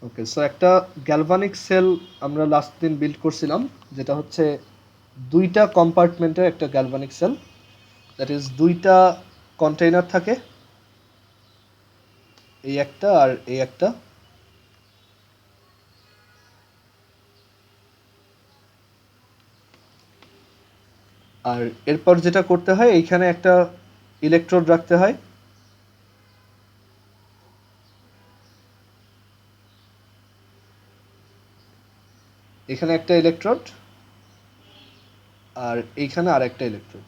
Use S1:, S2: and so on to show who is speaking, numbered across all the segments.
S1: ওকে, so একটা galvanic sell আমরা last দিন বিল্ড করছিলাম, যেটা হচ্ছে দুইটা কম্পার্টমেন্টের একটা গ্যালভানিক সেল। দ্যাট ইজ দুইটা কন্টেইনার থাকে, এই একটা আর এই একটা। আর এরপর যেটা করতে হয়, এইখানে একটা ইলেকট্রোড রাখতে হয়। এখানে একটা ইলেকট্রোড আর এইখানে আর একটা ইলেকট্রোড।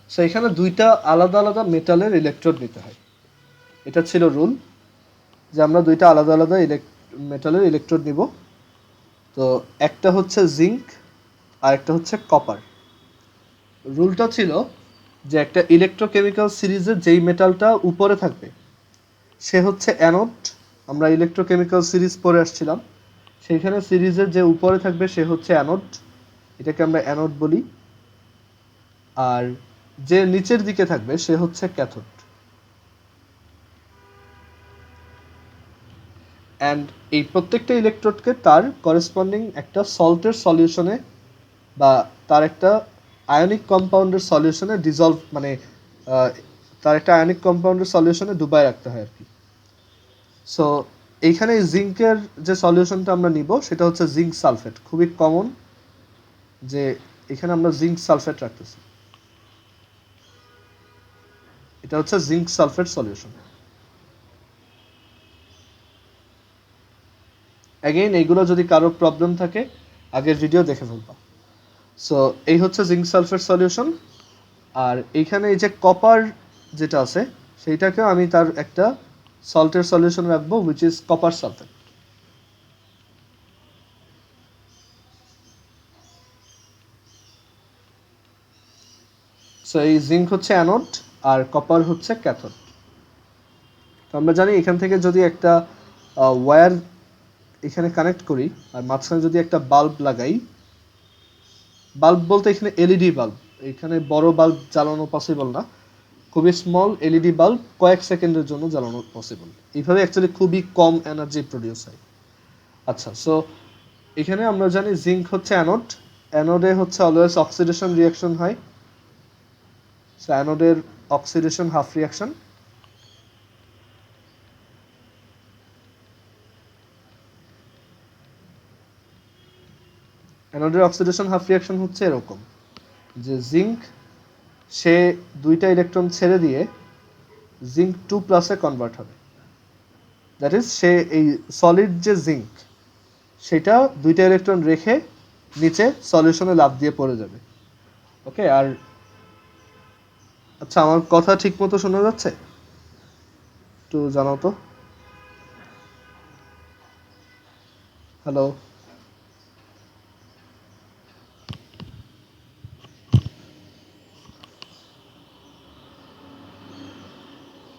S1: সো এখানে দুইটা আলাদা আলাদা মেটালের ইলেকট্রোড নিতে হয়। এটা ছিল রুল, যে আমরা দুইটা আলাদা আলাদা মেটালের ইলেকট্রোড নিব। তো একটা হচ্ছে জিঙ্ক আর একটা হচ্ছে কপার। রুলটা ছিল যে একটা ইলেকট্রোকেমিক্যাল সিরিজের যেই মেটালটা উপরে থাকবে সে হচ্ছে অ্যানোড। আমরা ইলেকট্রোকেমিক্যাল সিরিজ পড়ে আসছিলাম, সেইখানে সিরিজের যে উপরে থাকবে সে হচ্ছে অ্যানোড, এটাকে আমরা অ্যানোড বলি। আর যে নিচের দিকে থাকবে সে হচ্ছে ক্যাথোড। অ্যান্ড এই প্রত্যেকটা ইলেকট্রোডকে তার করেসপন্ডিং একটা সল্টের সলিউশনে বা তার একটা আয়নিক কম্পাউন্ডের সলিউশনে ডিজলভ, মানে তার একটা আয়নিক কম্পাউন্ডের সলিউশনে ডুবায় রাখতে হয় আর কি। সো এইখানে জিঙ্কের যে সলিউশনটা আমরা নিব সেটা হচ্ছে জিঙ্ক সালফেট। খুবই কমন যে এখানে আমরা জিঙ্ক সালফেট রাখতেছি, এটা হচ্ছে জিঙ্ক সালফেট সলিউশন। অ্যাগেইন এইগুলো যদি কারো প্রবলেম থাকে আগের ভিডিও দেখে ফেলবা। সো এই হচ্ছে জিঙ্ক সালফেট সলিউশন। আর এইখানে এই যে কপার যেটা আছে সেইটাকেও আমি তার একটা সল্টের সলিউশন রাখবো, which is copper sulphate. So এই জিঙ্ক হচ্ছে অ্যানোড আর কপার হচ্ছে ক্যাথোড। তো আমরা জানি এখান থেকে যদি একটা ওয়্যার এখানে কানেক্ট করি আর মাঝখানে যদি একটা বাল্ব লাগাই, বাল্ব বলতে এখানে এলইডি বাল্ব, এখানে বড় বাল্ব জ্বালানো পসিবল না, খুবই স্মল এলইডি বাল্ব কয়েক সেকেন্ডের জন্য জ্বালানো পসিবল। এইভাবে অ্যাকচুয়ালি খুবই কম এনার্জি প্রডিউস হয়। আচ্ছা, সো এখানে আমরা জানি জিঙ্ক হচ্ছে অ্যানোড, অ্যানোডে হচ্ছে অলওয়েজ অক্সিডেশন রিয়াকশন হয়। সো অ্যানোডের অক্সিডেশন হাফ রিয়াকশন। অ্যানোডের অক্সিডেশন হাফ রিয়াকশন হচ্ছে এরকম যে জিঙ্ক সে দুইটা ইলেকট্রন ছেড়ে দিয়ে জিঙ্ক 2+ কনভার্ট হবে। দ্যাট ইজ সে এই সলিড যে জিঙ্ক সেটা দুইটা ইলেকট্রন রেখে নিচে সলিউশনে লাফ দিয়ে পড়ে যাবে। ওকে, আর আচ্ছা, আমার কথা ঠিক মতো শোনা যাচ্ছে? একটু জানাও তো। হ্যালো,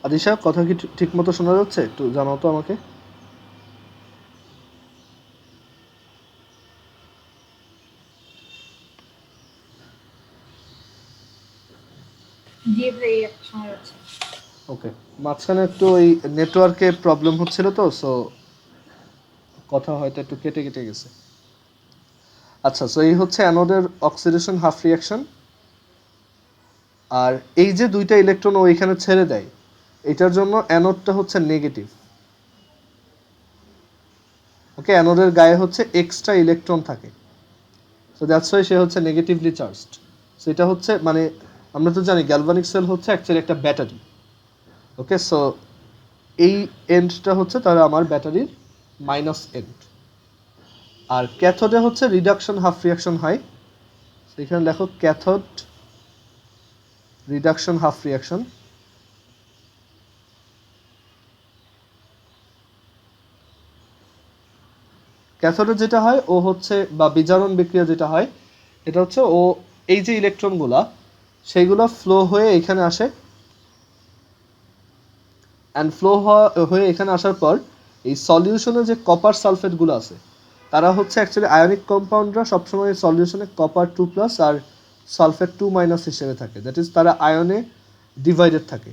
S1: আদিশা, কথা কি ঠিক মতো শোনা যাচ্ছে? একটু জানাও তো আমাকে।
S2: জি ভাই, শোনা যাচ্ছে।
S1: ওকে, মাঝখানে একটু ওই নেটওয়ার্কে প্রবলেম হচ্ছিল তো, সো কথা হয়তো একটু কেটে কেটে গেছে। আচ্ছা, সো এই হচ্ছে অ্যানোডের অক্সিডেশন হাফ রিয়াকশন। আর এই যে দুইটা ইলেকট্রন ও এখানে ছেড়ে দেয়, এটার জন্য অ্যানোডটা হচ্ছে নেগেটিভ। ওকে, অ্যানোডের গায়ে হচ্ছে এক্সট্রা ইলেকট্রন থাকে, সো দ্যাটস ওয়াই সে হচ্ছে নেগেটিভলি চার্জড। সো এটা হচ্ছে, মানে আমরা তো জানি গ্যালভানিক সেল হচ্ছে অ্যাকচুয়ালি একটা ব্যাটারি। ওকে, সো এই এন্ডটা হচ্ছে তাহলে আমার ব্যাটারির মাইনাস এন্ড। আর ক্যাথোডে হচ্ছে রিডাকশন হাফ রিয়াকশন হয়, এখানে লেখো ক্যাথোড রিডাকশন হাফ রিয়াকশন। ক্যাথোডে যেটা হয় ও হচ্ছে, বা বিজারণ বিক্রিয়া যেটা হয়, এটা হচ্ছে ও এই যে ইলেকট্রনগুলা সেইগুলো ফ্লো হয়ে এখানে আসে, অ্যান্ড ফ্লো হয়ে এখানে আসার পর এই সলিউশনে যে কপার সালফেটগুলো আছে তারা হচ্ছে অ্যাকচুয়ালি আয়নিক কম্পাউন্ডরা সবসময় সলিউশনে কপার 2+ আর সালফেট 2- হিসেবে থাকে, দ্যাট ইজ তারা আয়নে ডিভাইডেড থাকে।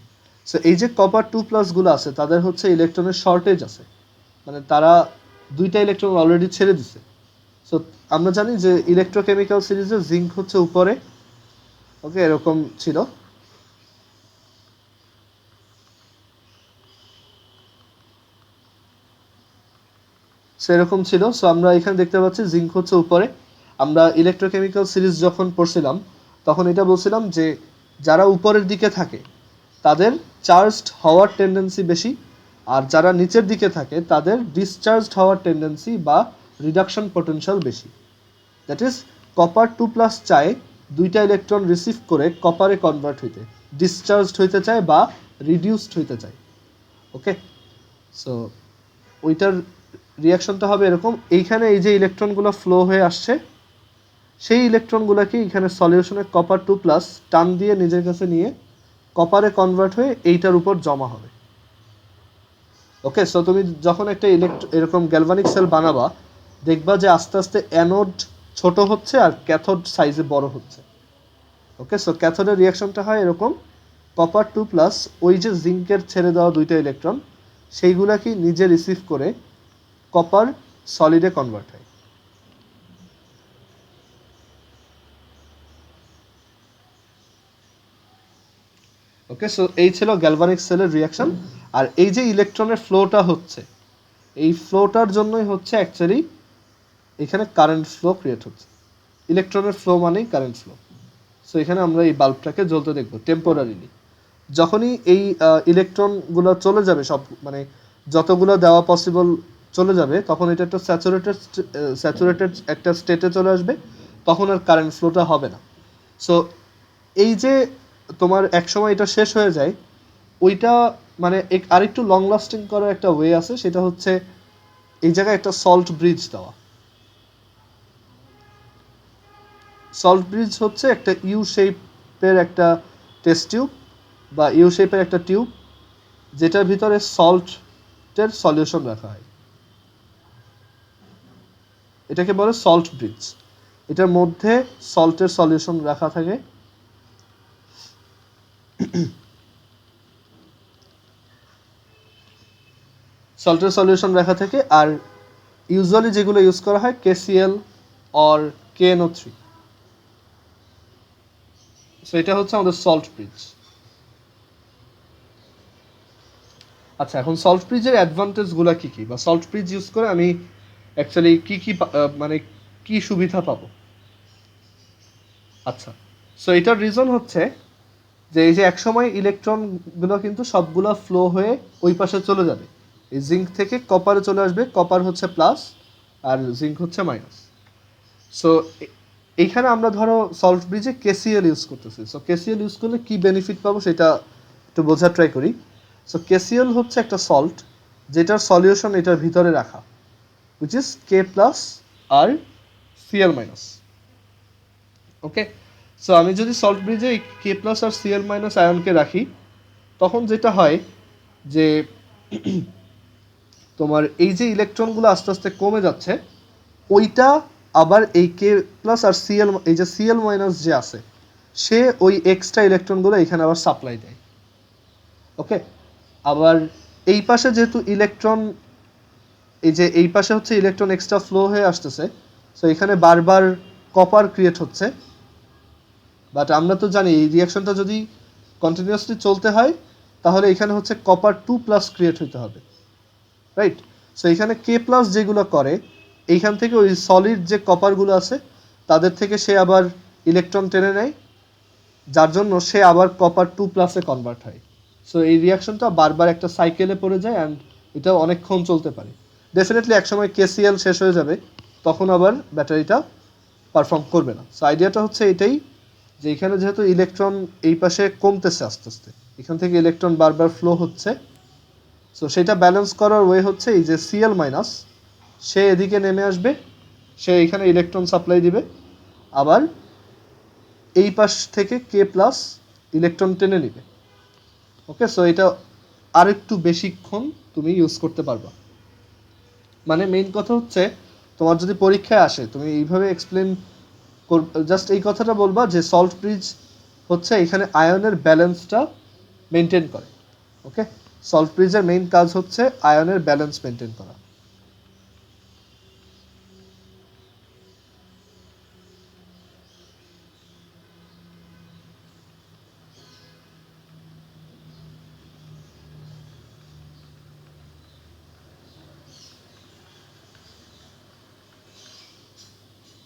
S1: সো এই যে কপার 2+গুলো আছে তাদের হচ্ছে ইলেকট্রনের শর্টেজ আছে, মানে তারা দুইটা ইলেকট্রন অলরেডি ছেড়ে দিছে। সো আমরা জানি যে ইলেকট্রোকেমিক্যাল সিরিজে জিঙ্ক হচ্ছে উপরে, ওকে, এরকম ছিল। সেরকম ছিল। সো আমরা এখানে দেখতে পাচ্ছি জিঙ্ক হচ্ছে উপরে। আমরা ইলেকট্রোকেমিক্যাল সিরিজ যখন পড়ছিলাম তখন এটা বলছিলাম যে যারা উপরের দিকে থাকে তাদের চার্জড হওয়ার টেন্ডেন্সি বেশি, আর যারা নিচের দিকে থাকে তাদের ডিসচার্জড হওয়ার টেন্ডেন্সি বা রিডাকশন পোটেনশিয়াল বেশি। দ্যাট ইজ কপার 2+ চায় দুইটা ইলেকট্রন রিসিভ করে কপারে কনভার্ট হইতে, ডিসচার্জড হইতে চায় বা রিডিউসড হইতে চায়। ওকে, সো ওইটার রিয়াকশনটা হবে এরকম। এইখানে এই যে ইলেকট্রনগুলো ফ্লো হয়ে আসছে সেই ইলেকট্রনগুলোকে এখানে সলিউশনে কপার 2+ টান দিয়ে নিজের কাছে নিয়ে কপারে কনভার্ট হয়ে এইটার উপর জমা হবে। ওকে, সো তুমি যখন একটা এরকম গ্যালভানিক সেল বানাবা দেখবা যে আস্তে আস্তে অ্যানোড ছোট হচ্ছে আর ক্যাথোড সাইজে বড় হচ্ছে। ওকে, সো ক্যাথোডের রিয়াকশনটা হয় এরকম, কপার 2+ ওই যে জিঙ্কের ছেড়ে দেওয়া দুইটা ইলেকট্রন সেইগুলাকে নিজে রিসিভ করে কপার সলিডে কনভার্ট হয়। ওকে, সো এই ছিল গ্যালভানিক সেলের রিয়াকশন। আর এই যে ইলেকট্রনের ফ্লোটা হচ্ছে এই ফ্লোটার জন্যই হচ্ছে অ্যাকচুয়ালি এখানে কারেন্ট ফ্লো ক্রিয়েট হচ্ছে। ইলেকট্রনের ফ্লো মানেই কারেন্ট ফ্লো। সো এখানে আমরা এই বাল্বটাকে জ্বলতে দেখব টেম্পোরারিলি। যখনই এই ইলেকট্রনগুলো চলে যাবে সব, মানে যতগুলো দেওয়া পসিবল চলে যাবে, তখন এটা একটা স্যাচুরেটেড একটা স্টেটে চলে আসবে, তখন আর কারেন্ট ফ্লোটা হবে না। সো এই যে তোমার একসময় এটা শেষ হয়ে যায়, ওইটা মানে আরেকটু লং লাস্টিং করার একটা ওয়ে আছে, সেটা হচ্ছে এই জায়গায় একটা সল্ট ব্রিজ দেওয়া। সল্ট ব্রিজ হচ্ছে একটা ইউ শেপের একটা টেস্ট টিউব বা ইউ শেপের একটা টিউব যেটার ভিতরে সল্টের সলিউশন রাখা হয়, এটাকে বলে সল্ট ব্রিজ। এটার মধ্যে সল্টের সলিউশন রাখা থাকে। সল্টের সলিউশন রাখা থাকে আর ইউজুয়ালি যেগুলো ইউজ করা হয় KCl অর KNO3। সো এটা হচ্ছে আমাদের সল্ট ব্রিজ। আচ্ছা, এখন সল্ট ব্রিজের অ্যাডভান্টেজগুলো কী কী, বা সল্ট ব্রিজ ইউজ করে আমি অ্যাকচুয়ালি কী কী মানে কী সুবিধা পাবো। আচ্ছা, সো এটার রিজন হচ্ছে যে এই যে একসময় ইলেকট্রনগুলো কিন্তু সবগুলো ফ্লো হয়ে ওই পাশে চলে যাবে, এই জিঙ্ক থেকে কপারে চলে আসবে, কপার হচ্ছে প্লাস আর জিঙ্ক হচ্ছে মাইনাস। সো এইখানে আমরা ধরো সল্ট ব্রিজে KCl ইউজ করতেছি। সো KCl ইউজ করলে কী বেনিফিট পাবো সেটা একটু বোঝার ট্রাই করি। সো KCl হচ্ছে একটা সল্ট যেটার সলিউশন এটার ভিতরে রাখা, উইচ ইজ K+ আর Cl-। ওকে, সো আমি যদি সল্ট ব্রিজে এই K+ আর Cl- আয়নকে রাখি, তখন যেটা হয় যে তোমার এই যে ইলেকট্রনগুলো আস্তে আস্তে কমে যাচ্ছে, ওইটা আবার এই K+ আর Cl, এই যে Cl- যে আছে সে ওই এক্সট্রা ইলেকট্রনগুলো এখানে আবার সাপ্লাই দেয়। ওকে, আবার এই পাশে যেহেতু ইলেকট্রন, এই যে এই পাশে হচ্ছে ইলেকট্রন এক্সট্রা ফ্লো হয়ে আসতেছে, সো এখানে বারবার কপার ক্রিয়েট হচ্ছে। বাট আমরা তো জানি এই রিয়াকশনটা যদি কন্টিনিউয়াসলি চলতে হয় তাহলে এখানে হচ্ছে কপার 2+ ক্রিয়েট হইতে হবে, রাইট? সো এখানে K+ যেগুলো করে এইখান থেকে ওই সলিড যে কপারগুলো আছে তাদের থেকে সে আবার ইলেকট্রন টেনে নেয়, যার জন্য সে আবার কপার 2+ কনভার্ট হয়। সো এই রিয়াকশনটা বারবার একটা সাইকেলে পড়ে যায় অ্যান্ড এটা অনেকক্ষণ চলতে পারে। ডেফিনেটলি একসময় KCl শেষ হয়ে যাবে, তখন আবার ব্যাটারিটা পারফর্ম করবে না। সো আইডিয়াটা হচ্ছে এটাই যে এখানে যেহেতু ইলেকট্রন এই পাশে কমতেছে আস্তে আস্তে, এখান থেকে ইলেকট্রন বারবার ফ্লো হচ্ছে, সো সেটা ব্যালেন্স করার ওয়ে হচ্ছে এই যে Cl- সে এদিকে নেমে আসবে, সে এখানে ইলেকট্রন সাপ্লাই দিবে, আবার এই পাশ থেকে K+ ইলেকট্রন টেনে নিবে। ওকে, সো এটা আরেকটু বেশিক্ষণ তুমি ইউজ করতে পারবা। মানে মেইন কথা হচ্ছে তোমার যদি পরীক্ষায় আসে তুমি এইভাবে এক্সপ্লেন জাস্ট এই কথাটা বলবা যে সল্ট ব্রিজ হচ্ছে এখানে আয়নের ব্যালেন্সটা মেনটেন করে। ওকে, সল্ট ব্রিজের মেইন কাজ হচ্ছে আয়নের ব্যালেন্স মেনটেন করা।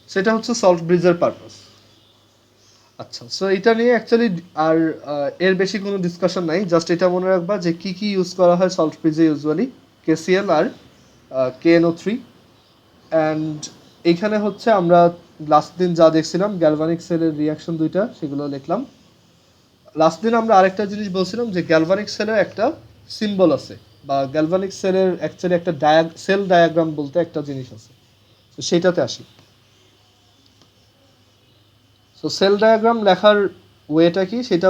S1: সেটা হচ্ছে সল্ট ব্রিজের পারপাস। আচ্ছা, সো এটা নিয়ে অ্যাকচুয়ালি আর এর বেশি কোনো ডিসকাশন নাই, জাস্ট এটা মনে রাখবা যে কি কি ইউজ করা হয় সল্ট ব্রিজে usually KCL R KNO3। And এইখানে হচ্ছে আমরা লাস্ট দিন যা দেখছিলাম গ্যালভানিক সেলের রিয়াকশন দুইটা সেগুলো লিখলাম। লাস্ট দিন আমরা আরেকটা জিনিস বলছিলাম যে গ্যালভানিক সেলের একটা সিম্বল আছে, বা গ্যালভানিক সেলের অ্যাকচুয়ালি একটা সেল ডায়াগ্রাম বলতে একটা জিনিস আছে, তো সেটাতে আসি। সো সেল ডায়াগ্রাম লেখার ওয়েটা কি সেটা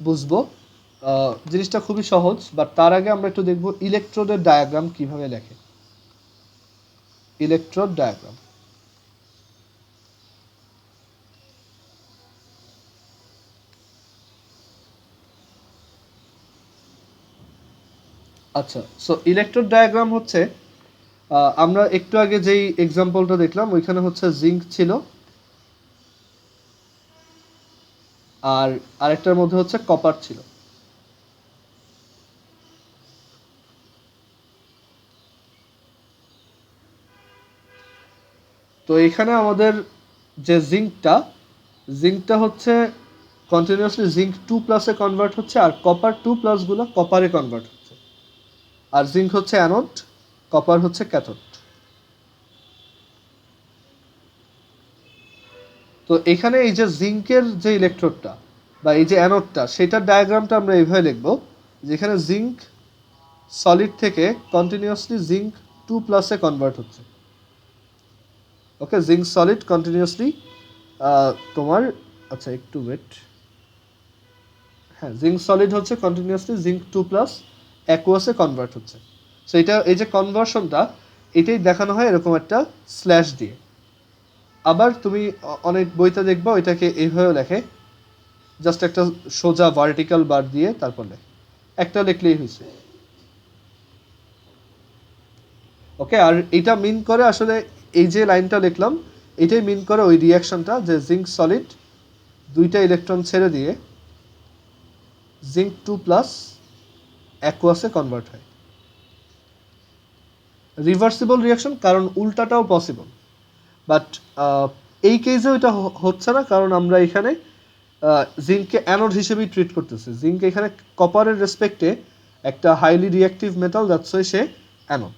S1: বুঝবো। জিনিসটা খুবই সহজ, বাট তার আগে আমরা একটু দেখব ইলেকট্রোডের ডায়াগ্রাম কিভাবে লেখে। ইলেকট্রোড ডায়াগ্রাম, আচ্ছা। সো ইলেকট্রোড ডায়াগ্রাম হচ্ছে আমরা একটু আগে যেই এক্সাম্পলটা দেখলাম ওইখানে হচ্ছে জিঙ্ক ছিল, আর আরেকটার মধ্যে হচ্ছে কপার ছিল। তো এখানে আমাদের যে জিঙ্কটা হচ্ছে কন্টিনিউয়াসলি জিঙ্ক 2+ কনভার্ট হচ্ছে, আর কপার 2+ গুলো কপারে কনভার্ট হচ্ছে। আর জিঙ্ক হচ্ছে অ্যানোড, কপার হচ্ছে ক্যাথোড। তো এখানে এই যে জিঙ্কের যে ইলেকট্রোডটা বা এই যে অ্যানোডটা সেটার ডায়াগ্রামটা আমরা এইভাবে লিখব, যেখানে জিঙ্ক সলিড থেকে কন্টিনিউয়াসলি জিঙ্ক 2+ কনভার্ট হচ্ছে। ওকে, জিঙ্ক সলিড কন্টিনিউয়াসলি তোমার, আচ্ছা একটু ওয়েট, হ্যাঁ জিঙ্ক সলিড হচ্ছে কন্টিনিউয়াসলি জিঙ্ক 2+ অ্যাকুয়াসে কনভার্ট হচ্ছে। সো এটা এই যে কনভার্সনটা এটাই দেখানো হয় এরকম একটা স্ল্যাশ দিয়ে। আবার তুমি অনেক বইতে দেখবা ওইটাকে এইভাবে লেখে, জাস্ট একটা সোজা ভার্টিক্যাল বার দিয়ে তারপর লেখে, একটা লিখলেই হয়েছে। ওকে, আর এটা মিন করে আসলে এই যে লাইনটা লিখলাম এটাই মিন করে ওই রিয়াকশনটা, যে জিঙ্ক সলিড দুইটা ইলেকট্রন ছেড়ে দিয়ে জিঙ্ক 2+ অ্যাকুয়াসে কনভার্ট হয়। রিভার্সিবল রিয়াকশন, কারণ উল্টাটাও পসিবল, বাট এই কেসে ওইটা হচ্ছে না, কারণ আমরা এখানে জিঙ্ককে অ্যানোড হিসেবেই ট্রিট করতেছি। জিঙ্ক এখানে কপারের রেসপেক্টে একটা highly reactive metal, that's why say anode.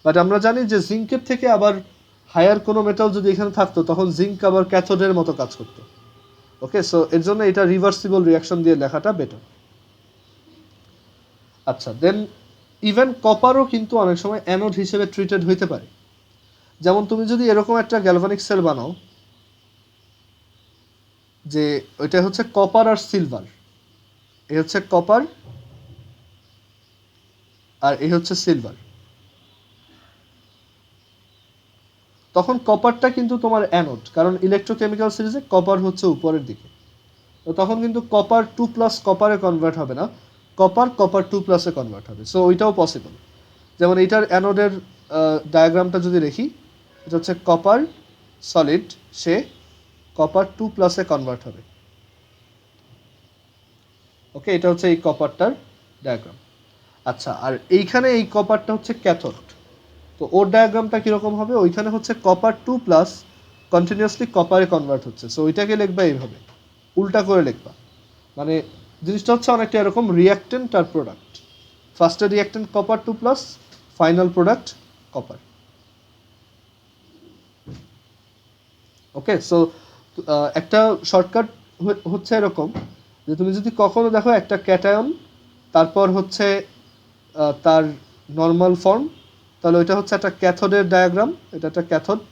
S1: But আমরা জানি যে জিঙ্কের থেকে আবার হায়ার কোনো মেটাল যদি এখানে থাকতো তখন জিঙ্ক আবার ক্যাথোডের মতো কাজ করতো। ওকে, সো এর জন্য এটা রিভার্সিবল রিয়াকশন দিয়ে লেখাটা বেটার। আচ্ছা, দেন ইভেন কপারও কিন্তু অনেক সময় অ্যানোড হিসেবে ট্রিটেড হইতে পারে। যেমন তুমি যদি এরকম একটা গ্যালভানিক সেল বানাও, যে ওইটা হচ্ছে কপার আর সিলভার, এই হচ্ছে কপার আর এই হচ্ছে সিলভার, তখন কপারটা কিন্তু তোমার অ্যানোড, কারণ ইলেকট্রোকেমিক্যাল সিরিজে কপার হচ্ছে উপরের দিকে। তো তখন কিন্তু কপার 2+ কপারে কনভার্ট হবে না, কপার 2+এ কনভার্ট হবে। সো ওইটাও পসিবল। যেমন এইটার অ্যানোডের ডায়াগ্রামটা যদি দেখি, এটা হচ্ছে কপার সলিড, সে কপার 2+এ কনভার্ট হবে। ওকে, এটা হচ্ছে এই কপারটার ডায়াগ্রাম। আচ্ছা, আর এইখানে এই কপারটা হচ্ছে ক্যাথোড, তো ওর ডায়াগ্রামটা কীরকম হবে, ওইখানে হচ্ছে কপার 2+ কন্টিনিউয়াসলি কপারে কনভার্ট হচ্ছে। সো ওইটাকে লিখবা এইভাবে, উল্টা করে লিখবা। মানে জিনিসটা হচ্ছে অনেকটা এরকম, রিয়াক্টেন্ট আর প্রোডাক্ট, ফার্স্টে reactant copper 2+, final product copper. Okay, so একটা শর্টকাট হচ্ছে এরকম, যে তুমি যদি কখনো দেখো একটা ক্যাটায়ন তারপর হচ্ছে তার নর্মাল ফর্ম, তাহলে ওইটা হচ্ছে একটা ক্যাথোডের ডায়াগ্রাম, এটা একটা ক্যাথোড।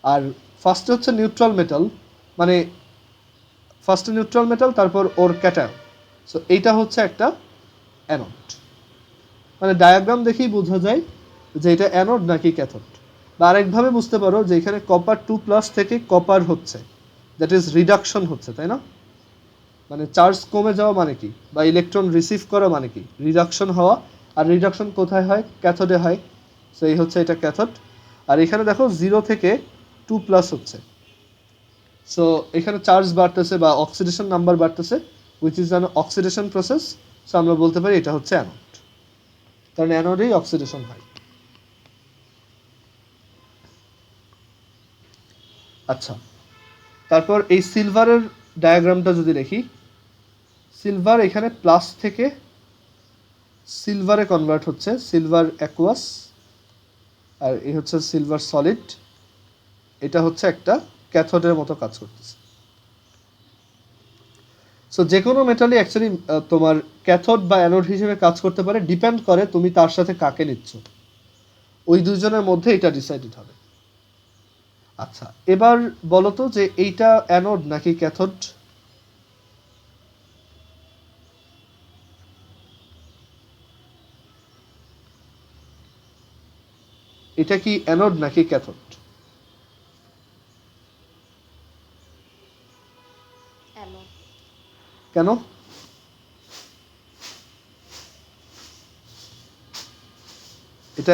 S1: আর ফার্স্টে হচ্ছে নিউট্রাল মেটাল, মানে ফার্স্টে নিউট্রাল মেটাল তারপর ওর ক্যাটায়ন, সো এইটা হচ্ছে একটা অ্যানোড। মানে ডায়াগ্রাম দেখেই বোঝা যায় যে এটা অ্যানোড নাকি ক্যাথোড। বা আরেকভাবে বুঝতে পারো যে এখানে কপার 2+ থেকে কপার হচ্ছে, দ্যাট ইজ রিডাকশন হচ্ছে, তাই না? মানে চার্জ কমে যাওয়া মানে কি, বা ইলেকট্রন রিসিভ করা মানে কি, রিডাকশন হওয়া। আর রিডাকশন কোথায় হয়? ক্যাথোডে হয়। সো এই হচ্ছে এটা ক্যাথোড। আর এখানে দেখো 0 থেকে 2+ হচ্ছে, সো এখানে চার্জ বাড়তেছে বা অক্সিডেশন নাম্বার বাড়তেছে, which is an oxidation process. So আমরা বলতে পারি এটা হচ্ছে অ্যানোড, কারণ অ্যানোডেই অক্সিডেশন হয়। আচ্ছা, তারপর এই সিলভারের ডায়াগ্রামটা যদি দেখি, সিলভার এখানে প্লাস থেকে সিলভারে কনভার্ট হচ্ছে, সিলভার অ্যাকুয়াস, আর এই হচ্ছে সিলভার সলিড। এটা হচ্ছে একটা ক্যাথোডের মতো কাজ করতেছে। সো যে কোনো মেটালই অ্যাকচুয়ালি তোমার ক্যাথোড বা অ্যানোড হিসেবে কাজ করতে পারে, ডিপেন্ড করে তুমি তার সাথে কাকে নিচ্ছ, ওই দুজনের মধ্যে এটা ডিসাইডেড হবে। আচ্ছা, এবার বলো তো যে এইটা অ্যানোড নাকি ক্যাথোড? এটা কি অ্যানোড নাকি ক্যাথোড? কেন? এটা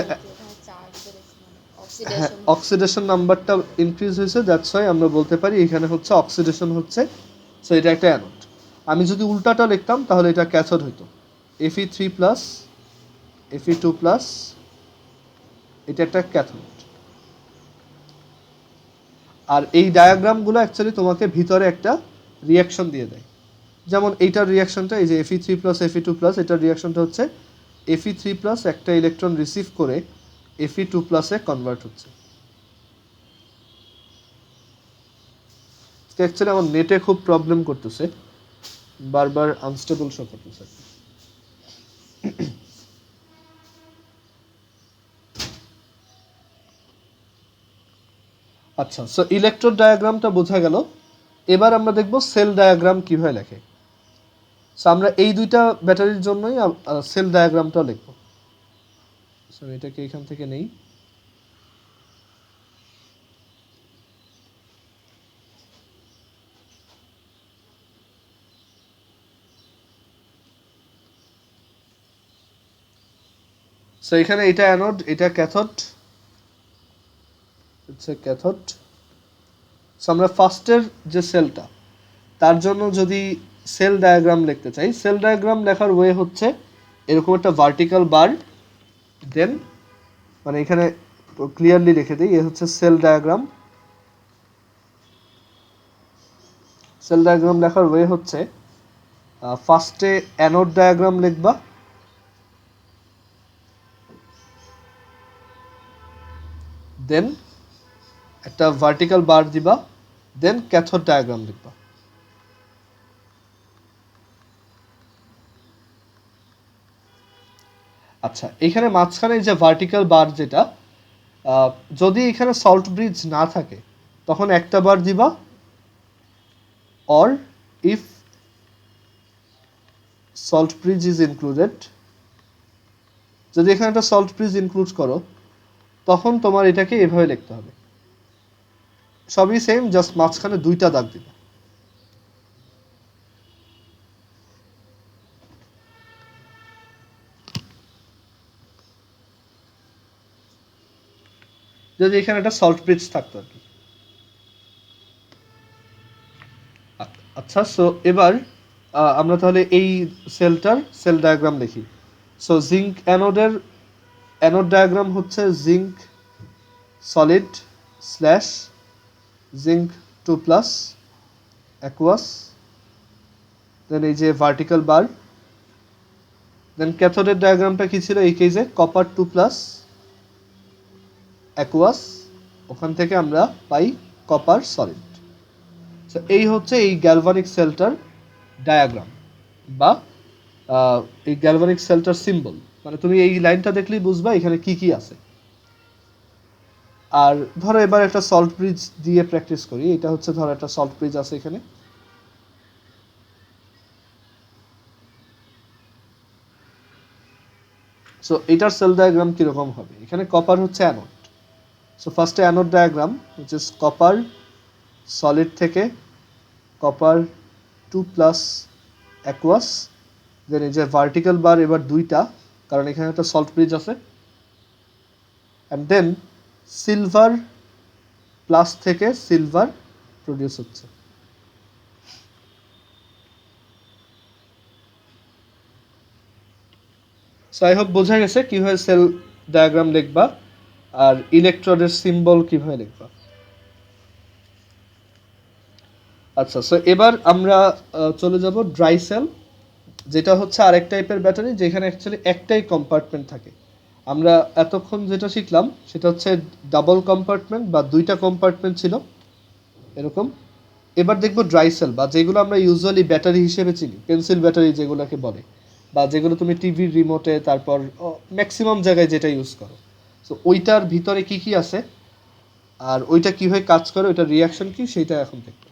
S1: হ্যাঁ, অক্সিডেশন নাম্বারটা ইনক্রিজ হয়েছে, দ্যাটস ওয়াই আমরা বলতে পারি এখানে হচ্ছে অক্সিডেশন হচ্ছে, সো এটা একটা অ্যানোড। আমি যদি উল্টাটা লিখতাম তাহলে এটা ক্যাথোড হইতো, Fe3+, Fe2+, এটা একটা ক্যাথোড। আর এই ডায়াগ্রামগুলো অ্যাকচুয়ালি তোমাকে ভিতরে একটা রিয়াকশন দিয়ে দেয়। যেমন এইটার রিয়াকশনটা, এই যে Fe3+, Fe2+, এটার রিয়াকশনটা হচ্ছে Fe3+ একটা ইলেকট্রন রিসিভ করে Fe2+ এ কনভার্ট হচ্ছে। অ্যাকচুয়ালি আমার নেটে খুব প্রবলেম করতেছে, বারবার আনস্টেবল শো করতেছে। আচ্ছা, সো ইলেকট্রোড ডায়াগ্রামটা বোঝা গেল। এবার আমরা দেখব সেল ডায়াগ্রাম কিভাবে লেখে। সো আমরা এই দুইটা ব্যাটারির জন্যই সেল ডায়াগ্রামটা লিখব। সো এটাকে এখান থেকে নেই। সো এখানে এটা অ্যানোড, এটা ক্যাথোড, হচ্ছে ক্যাথোড। সো আমরা ফার্স্টের যে সেলটা, তার জন্য যদি সেল ডায়াগ্রাম লিখতে চাই, সেল ডায়াগ্রাম লেখার ওয়ে হচ্ছে এরকম একটা ভার্টিক্যাল বার, দেন মানে এখানে ক্লিয়ারলি লিখে দিই, এ হচ্ছে সেল ডায়াগ্রাম। সেল ডায়াগ্রাম লেখার ওয়ে হচ্ছে ফার্স্টে অ্যানোড ডায়াগ্রাম লিখবা, দেন একটা ভার্টিক্যাল বার দিবা, দেন ক্যাথোড ডায়াগ্রাম লিখবা। আচ্ছা, এখানে মাঝখানে যে ভার্টিক্যাল বার যেটা, যদি এখানে সল্ট ব্রিজ না থাকে তখন একটা বার দিবা, or if salt bridge is included, যদি এখানে একটা সল্ট ব্রিজ ইনক্লুড করো তখন তোমার এটাকে এভাবে লিখতে হবে। সবই সেম, জাস্ট মাঝখানে দুইটা দাগ দিবা। যদি এখানে একটা সল্ট ব্রিজ থাকতো আর কি। আচ্ছা, সো এবার আমরা তাহলে এই সেলটার সেল ডায়াগ্রাম দেখি। সো জিঙ্ক অ্যানোডের অ্যানোড ডায়াগ্রাম হচ্ছে zinc solid slash zinc 2+ aqueous, then এই যে ভার্টিক্যাল বার। দেন ক্যাথোডের ডায়াগ্রামটা কি ছিল এই কেসে? কপার 2+ অ্যাকুয়াস, ওখান থেকে আমরা পাই কপার সলিড। সো এই হচ্ছে এই গ্যালভানিক সেলটার ডায়াগ্রাম, বা এই গ্যালভানিক সেলটার সিম্বল। মানে তুমি এই লাইনটা দেখলেই বুঝবা এখানে কি কি আছে। আর ধরো এবার একটা সল্ট ব্রিজ দিয়ে প্র্যাকটিস করি। এটা হচ্ছে ধরো একটা সল্ট ব্রিজ আছে এখানে। সো এটার সেল ডায়াগ্রাম কিরকম হবে? এখানে কপার হচ্ছে অ্যানোড, সো ফার্স্টে anode diagram which is copper solid থেকে কপার 2+ অ্যাকুয়াস, দেন এই যে ভার্টিক্যাল বার এবার দুইটা, কারণ এখানে একটা সল্ট ব্রিজ আছে, অ্যান্ড দেন সিলভার প্লাস থেকে সিলভার প্রডিউস হচ্ছে। সো আই হোপ বোঝা গেছে কীভাবে সেল ডায়াগ্রাম লিখবা আর ইলেকট্রোডের সিম্বল কীভাবে লিখবা। আচ্ছা, সো এবার আমরা চলে যাব ড্রাই সেল, যেটা হচ্ছে আরেক টাইপের ব্যাটারি যেখানে অ্যাকচুয়ালি একটাই কম্পার্টমেন্ট থাকে। আমরা এতক্ষণ যেটা শিখলাম সেটা হচ্ছে ডাবল কম্পার্টমেন্ট বা দুইটা কম্পার্টমেন্ট ছিল এরকম। এবার দেখব ড্রাই সেল, বা যেগুলো আমরা ইউজুয়ালি ব্যাটারি হিসেবে চিনি, পেন্সিল ব্যাটারি যেগুলোকে বলে, বা যেগুলো তুমি টিভির রিমোটে তারপর ম্যাক্সিমাম জায়গায় যেটা ইউজ করো। সো ওইটার ভিতরে কি কি আছে আর ওইটা কীভাবে কাজ করে, ওইটার রিয়াকশন কি, সেইটা এখন দেখব।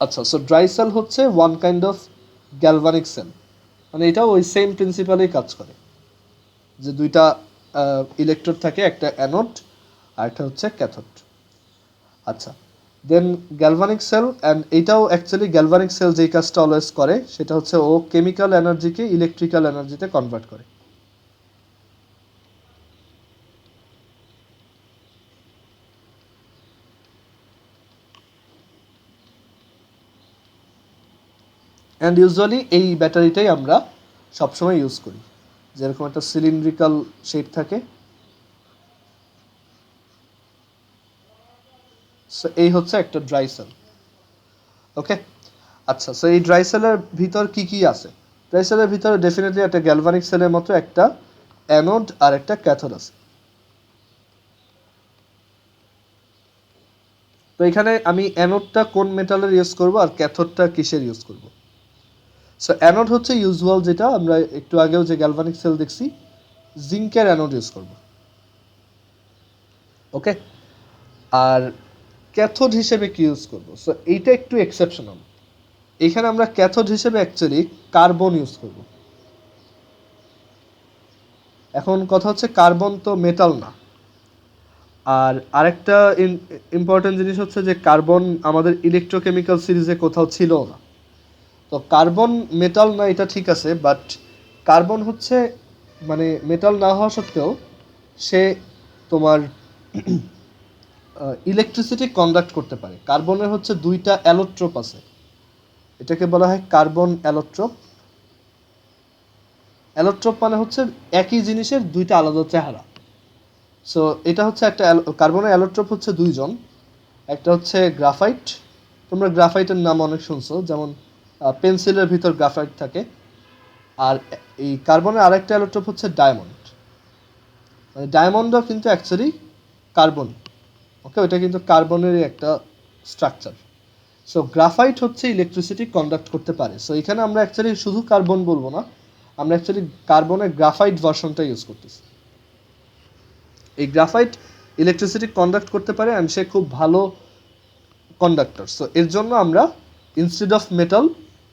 S1: আচ্ছা, সো ড্রাই সেল হচ্ছে one kind of galvanic cell, মানে এটাও ওই সেম প্রিন্সিপালেই কাজ করে, যে দুইটা ইলেকট্রোড থাকে, একটা অ্যানোড আর একটা হচ্ছে ক্যাথোড। আচ্ছা, দেন গ্যালভানিক সেল, অ্যান্ড এইটাও অ্যাকচুয়ালি গ্যালভানিক সেল যেই কাজটা অলওয়েজ করে সেটা হচ্ছে ও কেমিক্যাল এনার্জিকে ইলেকট্রিক্যাল এনার্জিতে কনভার্ট করে। অ্যান্ড ইউজুয়ালি এই ব্যাটারিটাই আমরা সবসময় ইউজ করি, যেরকম একটা সিলিন্ড্রিক্যাল শেপ থাকে। সো এই হচ্ছে একটা ড্রাই সেল। ওকে, আচ্ছা, সো এই ড্রাই সেলের ভিতর কি কি আছে? ড্রাই সেলের ভিতরে ডেফিনেটলি একটা গ্যালভানিক সেলের মতো একটা অ্যানোড আর একটা ক্যাথোড আছে। তো এখানে আমি অ্যানোডটা কোন মেটালের ইউজ করব আর ক্যাথোডটা কিসের ইউজ করব? সো অ্যানোড হচ্ছে ইউজুয়াল, যেটা আমরা একটু আগেও যে গ্যালভানিক সেল দেখছি, জিঙ্কের অ্যানোড ইউজ করব। ওকে, আর ক্যাথোড হিসেবে কি ইউজ করব? সো এইটা একটু এক্সেপশনাল। এখানে আমরা ক্যাথোড হিসেবে অ্যাকচুয়ালি কার্বন ইউজ করব। এখন কথা হচ্ছে কার্বন তো মেটাল না, আর আরেকটা ইম্পর্টেন্ট জিনিস হচ্ছে যে কার্বন আমাদের ইলেকট্রোকেমিক্যাল সিরিজে কোথাও ছিল না। তো কার্বন মেটাল না এটা ঠিক আছে, বাট কার্বন হচ্ছে মানে মেটাল না হওয়া সত্ত্বেও সে তোমার ইলেকট্রিসিটি কন্ডাক্ট করতে পারে। কার্বনের হচ্ছে দুইটা অ্যালোট্রোপ আছে, এটাকে বলা হয় কার্বন অ্যালোট্রোপ। অ্যালোট্রোপ মানে হচ্ছে একই জিনিসের দুইটা আলাদা চেহারা। সো এটা হচ্ছে একটা কার্বনের অ্যালোট্রোপ হচ্ছে দুইজন, একটা হচ্ছে গ্রাফাইট, তোমরা গ্রাফাইটের নাম অনেক শুনছো, যেমন পেন্সিলের ভিতর গ্রাফাইট থাকে। আর এই কার্বনের আরেকটা অ্যালোট্রোপ হচ্ছে ডায়মন্ড, মানে ডায়মন্ডও কিন্তু অ্যাকচুয়ালি কার্বন। ওকে, ওইটা কিন্তু কার্বনেরই একটা স্ট্রাকচার। সো গ্রাফাইট হচ্ছে ইলেকট্রিসিটি কন্ডাক্ট করতে পারে। সো এখানে আমরা অ্যাকচুয়ালি শুধু কার্বন বলবো না, আমরা অ্যাকচুয়ালি কার্বনের গ্রাফাইট ভার্সনটা ইউজ করতেছি। এই গ্রাফাইট ইলেকট্রিসিটি কন্ডাক্ট করতে পারে অ্যান্ড সে খুব ভালো কন্ডাক্টর। সো এর জন্য আমরা ইনস্টেড অফ মেটাল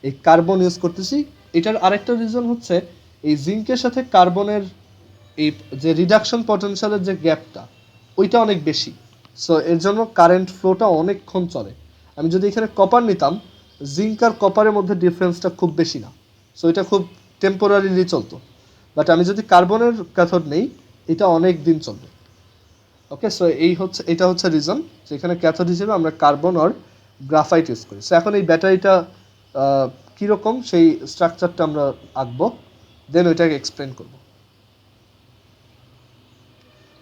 S1: এই কার্বন ইউজ করতেছি। এটার আরেকটা রিজন হচ্ছে এই জিঙ্কের সাথে কার্বনের এই যে রিডাকশন পটেনশিয়ালের যে গ্যাপটা, ওইটা অনেক বেশি। সো এর জন্য কারেন্ট ফ্লোটা অনেকক্ষণ চলে। আমি যদি এখানে কপার নিতাম, জিঙ্ক আর কপারের মধ্যে ডিফারেন্সটা খুব বেশি না, সো এটা খুব টেম্পোরারিলি চলতো। বাট আমি যদি কার্বনের ক্যাথোড নেই, এটা অনেক দিন চলবে। ওকে, সো এটা হচ্ছে রিজন যে এখানে ক্যাথোড হিসেবে আমরা কার্বন আর গ্রাফাইট ইউজ করি। সো এখন এই ব্যাটারিটা কীরকম সেই স্ট্রাকচারটা আমরা আঁকবো, দেন ওইটাকে এক্সপ্লেন করব।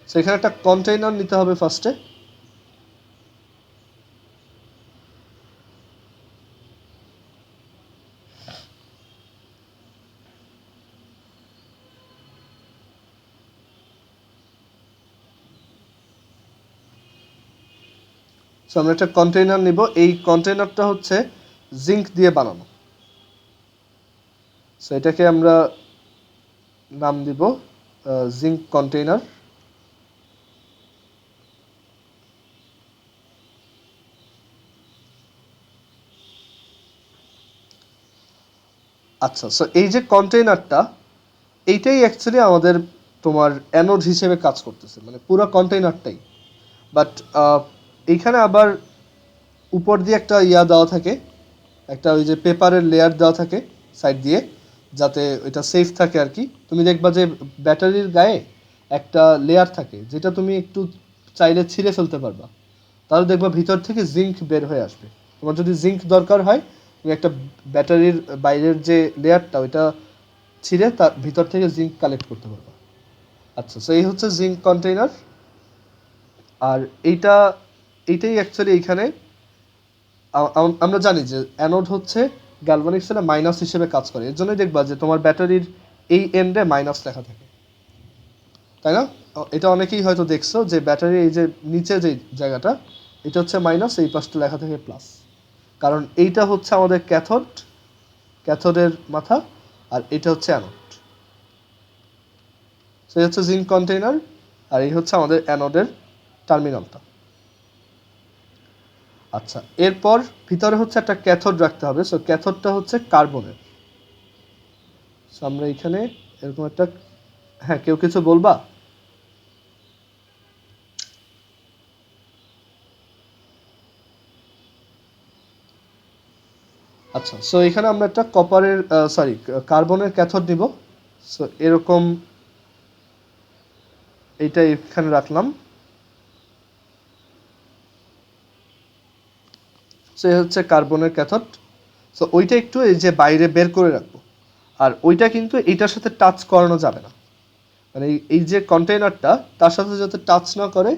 S1: সো এখানে একটা কন্টেইনার নিতে হবে ফার্স্টে। সো আমরা একটা কন্টেইনার নিব, এই কন্টেইনারটা হচ্ছে জিঙ্ক দিয়ে বানানো। সো এটাকে আমরা নাম দিব জিঙ্ক কন্টেইনার। আচ্ছা, সো এই যে কন্টেইনারটা, এইটাই অ্যাকচুয়ালি আমাদের তোমার অ্যানোড হিসেবে কাজ করতেছে, মানে পুরো কন্টেইনারটাই। বাট এইখানে আবার উপর দিয়ে একটা দেওয়া থাকে, একটা ওই যে পেপারের লেয়ার দেওয়া থাকে সাইড দিয়ে, যাতে ওইটা সেফ থাকে আর কি। তুমি দেখবা যে ব্যাটারির গায়ে একটা লেয়ার থাকে, যেটা তুমি একটু চাইলে ছিঁড়ে ফেলতে পারবা, তাহলে দেখবা ভিতর থেকে জিঙ্ক বের হয়ে আসবে। তোমার যদি জিঙ্ক দরকার হয়, তুমি একটা ব্যাটারির বাইরের যে লেয়ারটা, ওইটা ছিঁড়ে তার ভিতর থেকে জিঙ্ক কালেক্ট করতে পারবা। আচ্ছা, সো এই হচ্ছে জিঙ্ক কন্টেইনার। আর এইটাই অ্যাকচুয়ালি এইখানে আমরা জানি যে অ্যানোড হচ্ছে গ্যালভানিক সেলে মাইনাস হিসেবে কাজ করে। এর জন্যই দেখবা যে তোমার ব্যাটারির এই এন্ডে মাইনাস লেখা থাকে, তাই না? এটা অনেকেই হয়তো দেখছো যে ব্যাটারির এই যে নিচে যে জায়গাটা, এটা হচ্ছে মাইনাস, এই পাশটা লেখা থাকে প্লাস, কারণ এইটা হচ্ছে আমাদের ক্যাথোডের মাথা, আর এটা হচ্ছে অ্যানোড। সো এই হচ্ছে জিঙ্ক কন্টেইনার, আর এই হচ্ছে আমাদের অ্যানোডের টার্মিনালটা। আচ্ছা, এরপর ভিতরে হচ্ছে একটা ক্যাথোড রাখতে হবে। সো ক্যাথোডটা হচ্ছে কার্বনের। সো আমরা এখানে এরকম একটা, হ্যাঁ, কেউ কিছু বলবা? আচ্ছা, সো এখানে আমরা একটা কার্বনের ক্যাথোড নিব। সো এরকম এইটা এখানে রাখলাম। সো এই হচ্ছে কার্বনের ক্যাথোড। সো ওইটা একটু এই যে বাইরে বের করে রাখবো, আর ওইটা কিন্তু এইটার সাথে টাচ করানো যাবে না, মানে এই যে কন্টেইনারটা তার সাথে যাতে টাচ না করে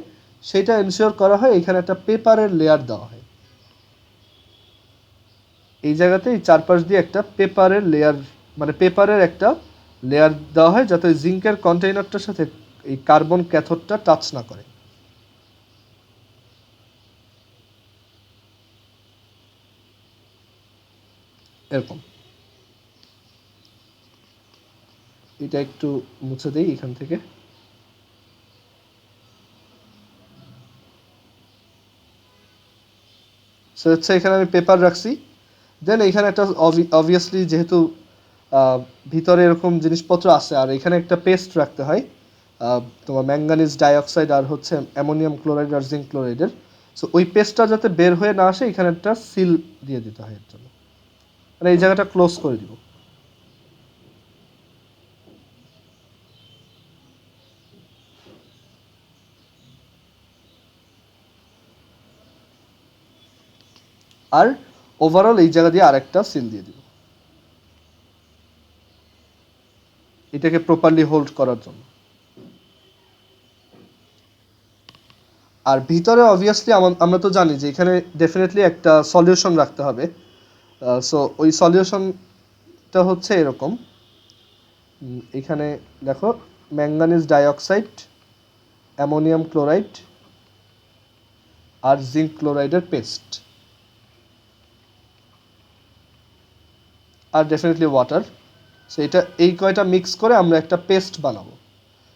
S1: সেটা এনশিওর করা হয়। এখানে একটা পেপারের লেয়ার দেওয়া হয়, এই জায়গাতে এই চারপাশ দিয়ে একটা পেপারের লেয়ার, মানে পেপারের একটা লেয়ার দেওয়া হয়, যাতে জিঙ্কের কন্টেইনারটার সাথে এই কার্বন ক্যাথোডটা টাচ না করে। এরকম, এটা একটু মুছে দেই এখান থেকে। সো হচ্ছে এখানে আমি পেপার রাখছি। দেন এখানে একটা অবভিয়াসলি যেহেতু ভিতরে এরকম জিনিসপত্র আছে, আর এখানে একটা পেস্ট রাখতে হয় তোমার ম্যাঙ্গানিজ ডাইঅক্সাইড আর হচ্ছে অ্যামোনিয়াম ক্লোরাইড আর জিঙ্ক ক্লোরাইডের। সো ওই পেস্টটা যাতে বের হয়ে না আসে, এখানে একটা সিল দিয়ে দিতে হয় এর জন্য, মানে এই জায়গাটা ক্লোজ করে দিব। আর ওভারঅল এই জায়গা দিয়ে আরেকটা সিল দিয়ে দিব, এটাকে প্রপারলি হোল্ড করার জন্য। আর ভিতরে অবভিয়াসলি আমরা তো জানি যে এখানে ডেফিনেটলি একটা সলিউশন রাখতে হবে। সো ওই সলিউশনটা হচ্ছে এরকম, এখানে দেখো ম্যাঙ্গানিজ ডাইঅক্সাইড, অ্যামোনিয়াম ক্লোরাইড আর জিঙ্ক ক্লোরাইডের পেস্ট, আর ডেফিনেটলি ওয়াটার। সো এটা এই কয়টা মিক্স করে আমরা একটা পেস্ট বানাবো,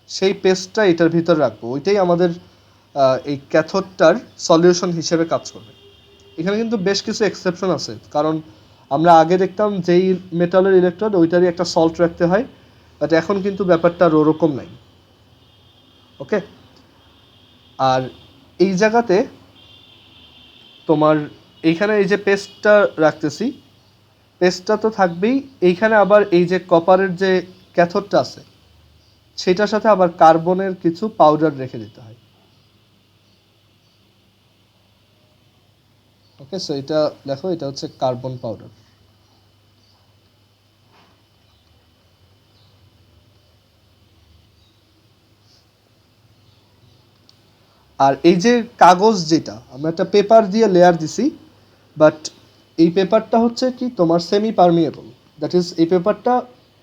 S1: সেই পেস্টটা এটার ভিতর রাখবো, ওইটাই আমাদের এই ক্যাথোডটার সলিউশন হিসেবে কাজ করবে। এখানে কিন্তু বেশ কিছু এক্সেপশন আছে, কারণ আমরা আগে দেখতাম যেই মেটালের ইলেকট্রোড ওইটারই একটা সল্ট রাখতে হয়, বাট এখন কিন্তু ব্যাপারটা ওরকম নাই। ওকে, আর এই জায়গাতে তোমার এইখানে এই যে পেস্টটা রাখতেছি, পেস্টটা তো থাকবেই। এইখানে আবার এই যে কপারের যে ক্যাথোডটা আছে, সেটার সাথে আবার কার্বনের কিছু পাউডার রেখে দিতে হয়। ওকে, সো এটা দেখো, এটা হচ্ছে কার্বন পাউডার। আর এই যে কাগজ, যেটা আমরা একটা পেপার দিয়ে লেয়ার দিছি, বাট এই পেপারটা হচ্ছে কি তোমার সেমি পারমিয়েবল। দ্যাট ইজ, এই পেপারটা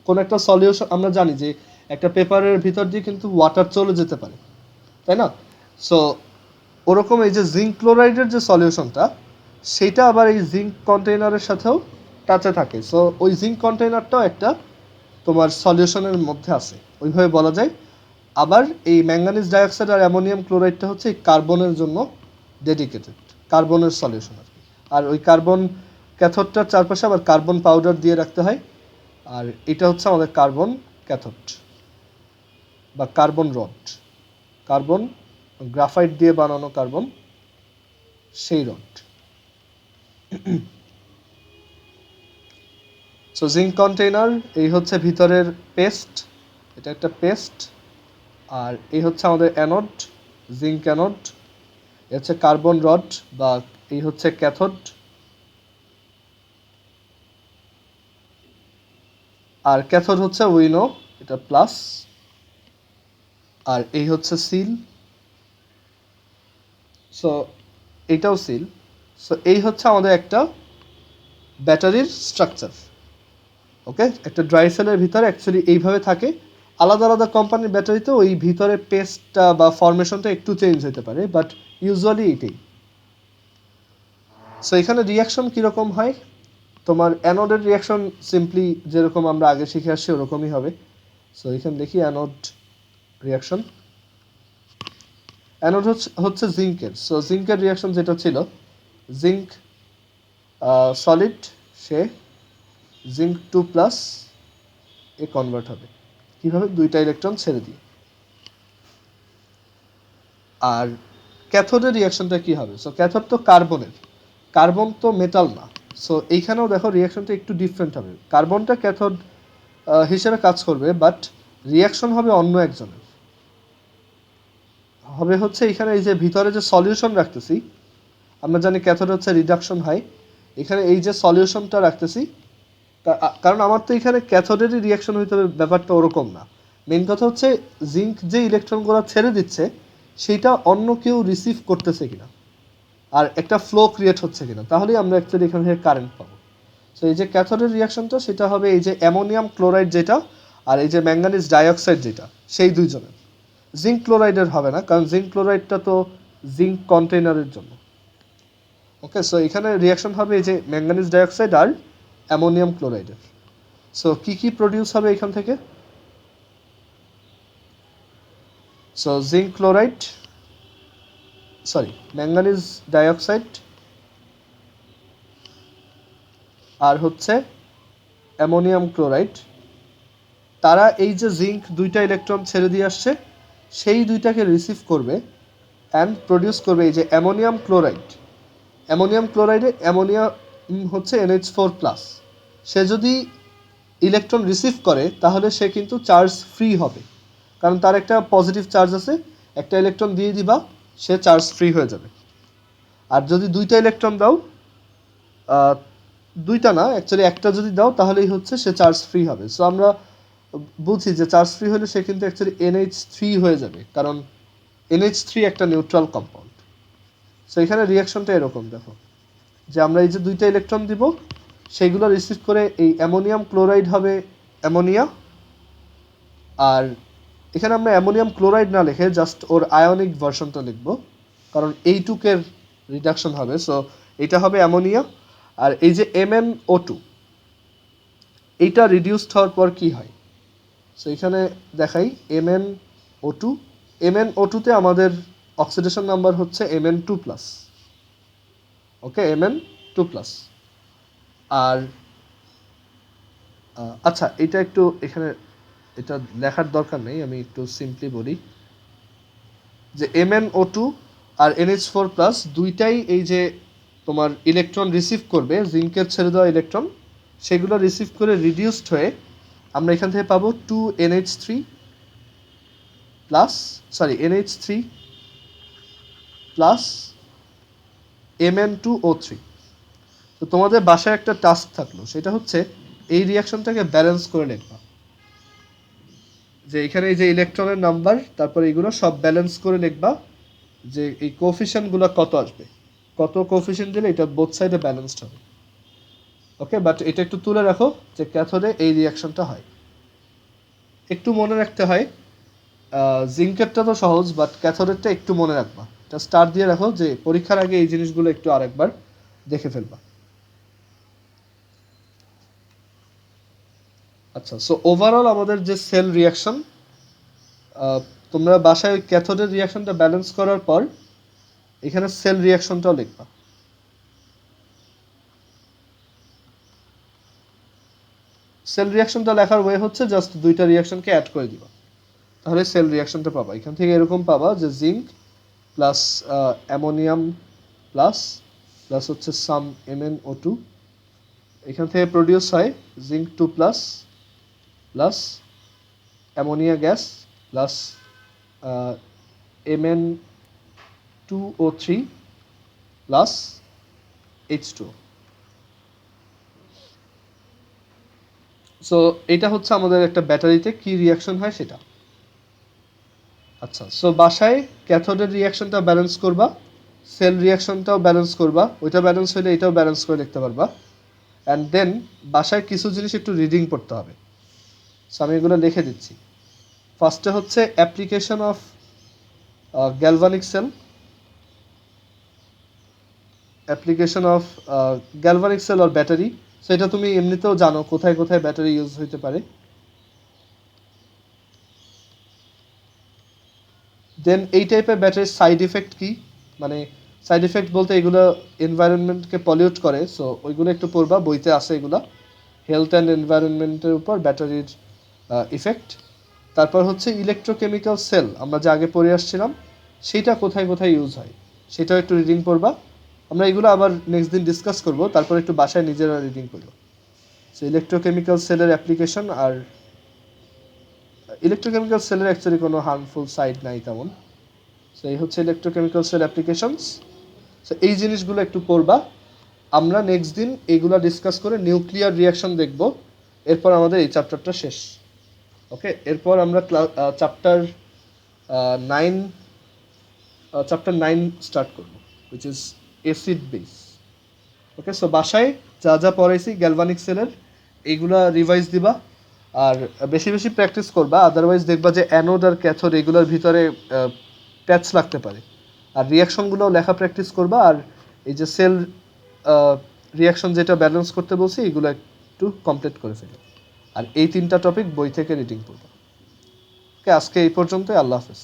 S1: কোনো একটা সলিউশন, আমরা জানি যে একটা পেপারের ভিতর দিয়ে কিন্তু ওয়াটার চলে যেতে পারে, তাই না? সো ওরকম এই যে জিঙ্ক ক্লোরাইডের যে সলিউশনটা, সেটা আবার এই জিঙ্ক কন্টেইনারের সাথেও টাচে থাকে। সো ওই জিঙ্ক কন্টেইনারটাও একটা তোমার সলিউশনের মধ্যে আছে। ওইভাবে বলা যায়। আবার এই ম্যাঙ্গানিজ ডাইঅক্সাইড আর অ্যামোনিয়াম ক্লোরাইডটা হচ্ছে এই কার্বনের জন্য ডেডিকেটেড, কার্বনের সলিউশন আর কি। আর ওই কার্বন ক্যাথোডটার চারপাশে আবার কার্বন পাউডার দিয়ে রাখতে হয়। আর এটা হচ্ছে আমাদের কার্বন ক্যাথোড বা কার্বন রড, কার্বন গ্রাফাইট দিয়ে বানানো কার্বন, সেই রড। সো জিঙ্ক কন্টেইনার, এই হচ্ছে ভিতরের পেস্ট, এটা একটা পেস্ট। আর এই হচ্ছে আমাদের অ্যানোড, জিঙ্ক অ্যানোড। এ হচ্ছে কার্বন রড বা এই হচ্ছে ক্যাথোড। আর ক্যাথোড হচ্ছে উইনো, এটা প্লাস। আর এই হচ্ছে সিল, সো এইটাও সিল। সো এই হচ্ছে আমাদের একটা ব্যাটারির স্ট্রাকচার। ওকে, একটা ড্রাই সেলের ভিতরে অ্যাকচুয়ালি এইভাবে থাকে। আলাদা আলাদা কোম্পানির ব্যাটারিতে ওই ভিতরে পেস্টটা বা ফরমেশনটা একটু চেঞ্জ হতে পারে, বাট ইউজুয়ালি এটাই। সো এখানে রিয়াকশন কীরকম হয়, তোমার অ্যানোডের রিয়াকশন সিম্পলি যেরকম আমরা আগে শিখে আসছি ওরকমই হবে। সো এখানে দেখি অ্যানোড রিয়াকশন। অ্যানোড হচ্ছে জিঙ্কের। সো জিঙ্কের রিয়াকশন যেটা ছিল, জিঙ্ক সলিড, সে জিঙ্ক 2+ এ কনভার্ট হবে। কীভাবে? দুইটা ইলেকট্রন ছেড়ে দিয়ে। আর ক্যাথোডের রিয়াকশনটা কী হবে? সো ক্যাথোড তো কার্বনের, কার্বন তো মেটাল না। সো এইখানেও দেখো রিয়াকশনটা একটু ডিফারেন্ট হবে। কার্বনটা ক্যাথোড হিসেবে কাজ করবে, বাট রিয়াকশন হবে অন্য একজনের। হবে হচ্ছে এখানে এই যে ভিতরে যে সলিউশন রাখতেছি, আমরা জানি ক্যাথোড হচ্ছে রিডাকশন হয়, এখানে এই যে সলিউশনটা রাখতেছি, কারণ আমার তো এখানে ক্যাথোডেরই রিয়াকশন হইতে হবে, ব্যাপারটা ওরকম না। মেন কথা হচ্ছে জিঙ্ক যে ইলেকট্রনগুলো ছেড়ে দিচ্ছে সেইটা অন্য কেউ রিসিভ করতেছে কিনা, আর একটা ফ্লো ক্রিয়েট হচ্ছে কিনা, তাহলেই আমরা অ্যাকচুয়ালি এখান থেকে কারেন্ট পাবো। সো এই যে ক্যাথোডের রিয়াকশনটা সেটা হবে এই যে অ্যামোনিয়াম ক্লোরাইড যেটা আর এই যে ম্যাঙ্গানিজ ডাইঅক্সাইড যেটা, সেই দুইজনের। জিঙ্ক ক্লোরাইডের হবে না, কারণ জিঙ্ক ক্লোরাইডটা তো জিঙ্ক কন্টেইনারের জন্য। ওকে, সো এখানে রিয়াকশন হবে এই যে ম্যাঙ্গানিজ ডাইঅক্সাইড আর অ্যামোনিয়াম ক্লোরাইডের। সো কী কী প্রডিউস হবে এখান থেকে? So zinc chloride, sorry manganese dioxide আর হচ্ছে অ্যামোনিয়াম ক্লোরাইড, তারা এই যে জিঙ্ক দুইটা ইলেকট্রন ছেড়ে দিয়ে আসছে সেই দুইটাকে রিসিভ করবে অ্যান্ড প্রডিউস করবে এই যে অ্যামোনিয়াম ক্লোরাইড। অ্যামোনিয়াম ক্লোরাইডে অ্যামোনিয়া হচ্ছে NH4+। সে যদি ইলেকট্রন রিসিভ করে তাহলে সে কিন্তু চার্জ ফ্রি হবে, কারণ তার একটা পজিটিভ চার্জ আছে, একটা ইলেকট্রন দিয়ে দিবা সে চার্জ ফ্রি হয়ে যাবে। আর যদি দুইটা ইলেকট্রন দাও, দুইটা না অ্যাকচুয়ালি একটা যদি দাও তাহলেই হচ্ছে সে চার্জ ফ্রি হবে। সো আমরা বুঝি যে চার্জ ফ্রি হলে সে কিন্তু অ্যাকচুয়ালি NH3 হয়ে যাবে, কারণ NH3 একটা নিউট্রাল কম্পাউন্ড। সো এখানে রিয়াকশনটা এরকম দেখো, যে আমরা এই যে দুইটা ইলেকট্রন দিব সেইগুলো রিসিভ করে এই অ্যামোনিয়াম ক্লোরাইড হবে অ্যামোনিয়া। আর এখানে আমরা অ্যামোনিয়াম ক্লোরাইড না লিখে জাস্ট ওর আয়নিক ভার্সনটা লিখব, কারণ এইটুকের রিডাকশন হবে। সো এটা হবে অ্যামোনিয়া। আর এই যে MnO2, এইটা রিডিউসড হওয়ার পর কি হয়? সো এখানে দেখাই MnO2। MnO2তে আমাদের অক্সিডেশন নাম্বার হচ্ছে Mn2+। ওকে, Mn2+। আর আচ্ছা, এটা একটু এখানে এটা লেখার দরকার নেই, আমি একটু সিম্পলি বলি যে MnO2 আর NH4+ দুইটাই এই যে তোমার ইলেকট্রন রিসিভ করবে, জিঙ্কের ছেড়ে দেওয়া ইলেকট্রন, সেগুলো রিসিভ করে রিডিউসড হয়ে আমরা এখান থেকে পাবো 2NH3 plus, sorry NH3 plus Mn2O3। তো তোমাদের বাসায় একটা টাস্ক থাকলো, সেটা হচ্ছে এই রিয়াকশনটাকে ব্যালেন্স করে লিখবা, যে এখানে এই যে ইলেকট্রনের নাম্বার তারপর এইগুলো সব ব্যালেন্স করে লিখবা, যে এই কোফিশিয়েন্টগুলো কত আসবে, কত কোফিশিয়েন্ট দিলে এটা বোথ সাইডে ব্যালেন্সড হবে। ওকে, বাট এটা একটু তুলে রাখো যে ক্যাথোডে এই রিয়াকশনটা হয়। একটু মনে রাখতে হয়, জিঙ্কেরটা তো সহজ, বাট ক্যাথোডেরটা একটু মনে রাখবা, এটা স্টার দিয়ে রাখো যে পরীক্ষার আগে এই জিনিসগুলো একটু আরেকবার দেখে ফেলবা। আচ্ছা, সো ওভারঅল আমাদের যে সেল রিয়াকশন তোমরা বাসায় ক্যাথোডের রিয়াকশনটা ব্যালেন্স করার পর এখানে সেল রিয়াকশনটাও লিখবা। সেল রিয়াকশনটা লেখার ওয়ে হচ্ছে জাস্ট দুইটা রিয়াকশনকে অ্যাড করে দিবা, তাহলে সেল রিয়াকশনটা পাবা। এখান থেকে এরকম পাবা যে zinc plus ammonium plus plus হচ্ছে সাম MnO2, এখান থেকে প্রডিউস হয় zinc 2 plus plus ammonia gas plus Mn2O3 plus H2O। So এটা হচ্ছে আমাদের একটা ব্যাটারিতে কি রিয়াকশন হয় সেটা। আচ্ছা, সো বাসায় ক্যাথোডের রিয়াকশনটা ব্যালেন্স করবা, সেল রিয়াকশনটাও ব্যালেন্স করবা, ওইটা ব্যালেন্স হলে এটাও ব্যালেন্স করে লিখতে পারবা। অ্যান্ড দেন বাসায় কিছু জিনিস একটু রিডিং পড়তে হবে। সো আমি এগুলো লিখে দিচ্ছি। ফার্স্টে হচ্ছে application of galvanic cell, application of galvanic cell or battery. So এটা তুমি এমনিতেও জানো কোথায় কোথায় ব্যাটারি ইউজ হতে পারে। দেন এই টাইপের ব্যাটারির সাইড ইফেক্ট কী, মানে সাইড ইফেক্ট বলতে এগুলো এনভায়রনমেন্টকে পলিউট করে, সো ওইগুলো একটু পড়বা, বইতে আসে এগুলো, হেলথ অ্যান্ড এনভায়রনমেন্টের উপর ব্যাটারির ইফেক্ট। তারপর হচ্ছে ইলেকট্রোকেমিক্যাল সেল, আমরা যে আগে পড়ে আসছিলাম সেইটা কোথায় কোথায় ইউজ হয় সেটাও একটু রিডিং পড়বা। আমরা এগুলো আবার নেক্সট দিন ডিসকাস করব, তারপর একটু বাসায় নিজেরা রিডিং করবো। সো ইলেকট্রোকেমিক্যাল সেলের অ্যাপ্লিকেশন, আর ইলেকট্রোকেমিক্যাল সেলের অ্যাকচুয়ালি কোনো হার্মফুল সাইড নাই তেমন। সো এই হচ্ছে ইলেকট্রোকেমিক্যাল সেল অ্যাপ্লিকেশনস। সো এই জিনিসগুলো একটু পড়বা। আমরা নেক্সট দিন এগুলো ডিসকাস করে নিউক্লিয়ার রিয়াকশন দেখব, এরপর আমাদের এই চ্যাপ্টারটা শেষ। ওকে, এরপর আমরা চ্যাপ্টার 9 স্টার্ট করব, which is acid base. Okay, so বাসায় যা যা পড়াইছি গ্যালভানিক সেলের এইগুলা রিভাইজ দিবা, আর বেশি বেশি প্র্যাকটিস করবা, আদারওয়াইজ দেখবা যে অ্যানোড আর ক্যাথোড এগুলোর ভিতরে প্যাচ লাগতে পারে। আর রিয়াকশনগুলোও লেখা প্র্যাকটিস করবা, আর এই যে সেল রিয়াকশন যেটা ব্যালেন্স করতে বলছি এগুলো একটু কমপ্লিট করে ফেলো। আর এই 3টা টপিক বই থেকে রিডিং করবা। ওকে, আজকে এই পর্যন্তই। আল্লাহ হাফেজ।